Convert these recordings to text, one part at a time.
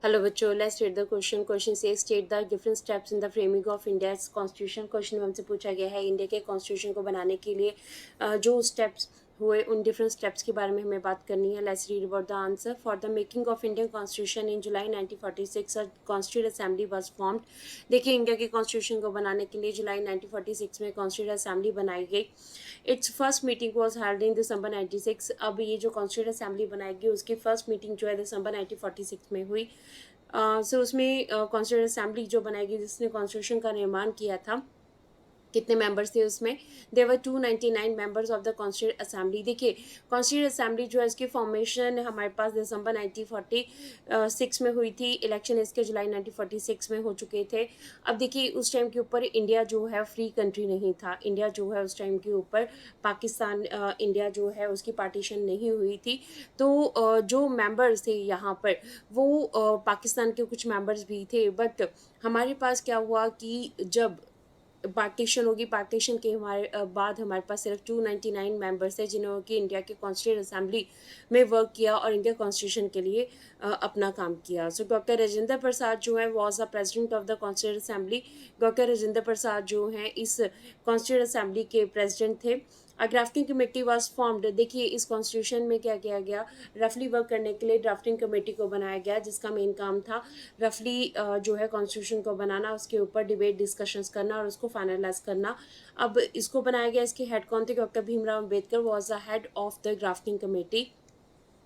Hello बच्चों, let's read the question. Question says state the different steps in the framing of India's constitution. Question हमसे पूछा गया है India के constitution को बनाने के लिए जो स्टेप्स हुए उन डिफरेंट स्टेप्स के बारे में हमें बात करनी है. Let's read about the answer. For the making of Indian constitution in July 1946 constituent assembly was formed. देखिए इंडिया के कॉन्स्टिट्यूशन को बनाने के लिए जुलाई 1946 में कॉन्स्टिट्यूंट असेंबली बनाई गई. Its first meeting was held in December 96. अब ये जो कॉन्स्टिट्यूंट असेंबली बनाएगी उसकी फर्स्ट मीटिंग जो है दिसंबर 1946 में हुई. सो उसमें कॉन्स्टिट्यूंट असेंबली जो बनाएगी जिसने कॉन्स्टिट्यूशन का निर्माण किया था, कितने मेंबर्स थे उसमें? देवर 299 members of the constituent assembly. देखिए कॉन्स्टिट्यूंट असेंबली जो है इसकी फॉर्मेशन हमारे पास दिसंबर 1946 में हुई थी. इलेक्शन इसके जुलाई 1946 में हो चुके थे. अब देखिए उस टाइम के ऊपर इंडिया जो है फ्री कंट्री नहीं था. इंडिया जो है उस टाइम के ऊपर पाकिस्तान इंडिया जो है उसकी पार्टीशन नहीं हुई थी. तो जो मेंबर्स थे यहाँ पर वो पाकिस्तान के कुछ मेंबर्स भी थे. बट हमारे पास क्या हुआ कि जब पार्टीशन होगी, पार्टीशन के हमारे बाद हमारे पास सिर्फ 299 मेंबर्स है जिन्होंने कि इंडिया के कॉन्स्टिट्यूंट असेंबली में वर्क किया और इंडिया कॉन्स्टिट्यूशन के लिए अपना काम किया. सो डॉक्टर राजेंद्र प्रसाद जो है was the president of the constituent assembly. Doctor Rajendra Prasad जो हैं इस कॉन्स्टिट्यूंट असेंबली के प्रेसिडेंट थे. Drafting committee was formed. देखिए इस कॉन्स्टिट्यूशन में क्या किया गया, रफली वर्क करने के लिए ड्राफ्टिंग कमेटी को बनाया गया जिसका मेन काम था रफली जो है कॉन्स्टिट्यूशन को बनाना, उसके ऊपर डिबेट डिस्कशंस करना और उसको फाइनलाइज करना. अब इसको बनाया गया. इसके हेड कौन थे? Doctor Bhimrao Ambedkar was the head of the drafting committee.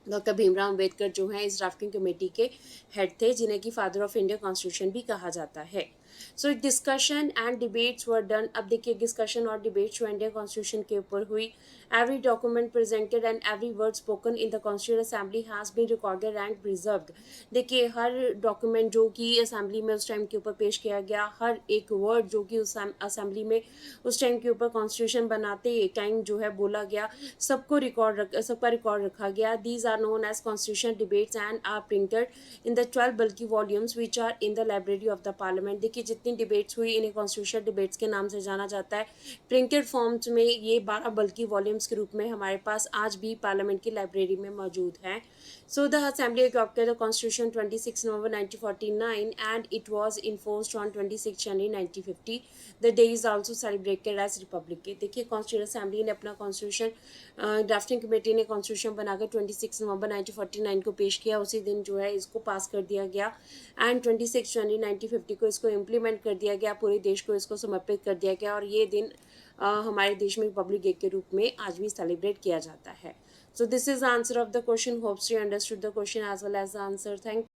Doctor Bhimrao Ambedkar जो हैं इस ड्राफ्टिंग कमेटी के हेड थे जिन्हें कि फादर ऑफ इंडिया कॉन्स्टिट्यूशन भी कहा जाता है. सो discussion and debates were done. अब देखिए डिस्कशन और डिबेट्स जो इंडिया कॉन्स्टिट्यूशन के ऊपर हुई. Every document presented and every word spoken in the constituent assembly has been recorded and preserved. देखिए हर डॉक्यूमेंट जो कि असेंबली में उस टाइम के ऊपर पेश किया गया, हर एक वर्ड जो कि उस असेंबली में उस टाइम के ऊपर कॉन्स्टिट्यूशन बनाते टाइम जो है बोला गया, सबका रिकॉर्ड रखा गया. These are known as constitutional debates and are printed in the 12 bulky volumes which are in the library of the parliament. देखिए जितनी डिबेट्स हुई इन्हें कॉन्स्टिट्यूशनल डिबेट्स के नाम से जाना जाता है. प्रिंटेड फॉर्म्स में ये 12 बल्कि वॉल्यूम्स के रूप में हमारे पास आज भी पार्लियामेंट की लाइब्रेरी में मौजूद हैं. So the assembly adopted the constitution 26 November 1949 and it was enforced on 26 January 1950. The day is also celebrated as Republic Day. देखिए कॉन्स्टिट्यूंट असेंबली ने अपना कॉन्स्टिट्यूशन ड्राफ्टिंग कमेटी ने कॉन्स्टिट्यूशन बनाकर 26 नवंबर 1949 को पेश किया. उसी दिन जो है इसको पास कर दिया गया एंड 26 जनवरी 1950 को इसको इम्प्लीमेंट कर दिया गया. पूरे देश को इसको समर्पित कर दिया गया और ये दिन हमारे देश में रिपब्लिक डे के रूप में आज भी सेलिब्रेट किया जाता है. So this is the answer of the question. Hopes you understood the question as well as the answer. Thank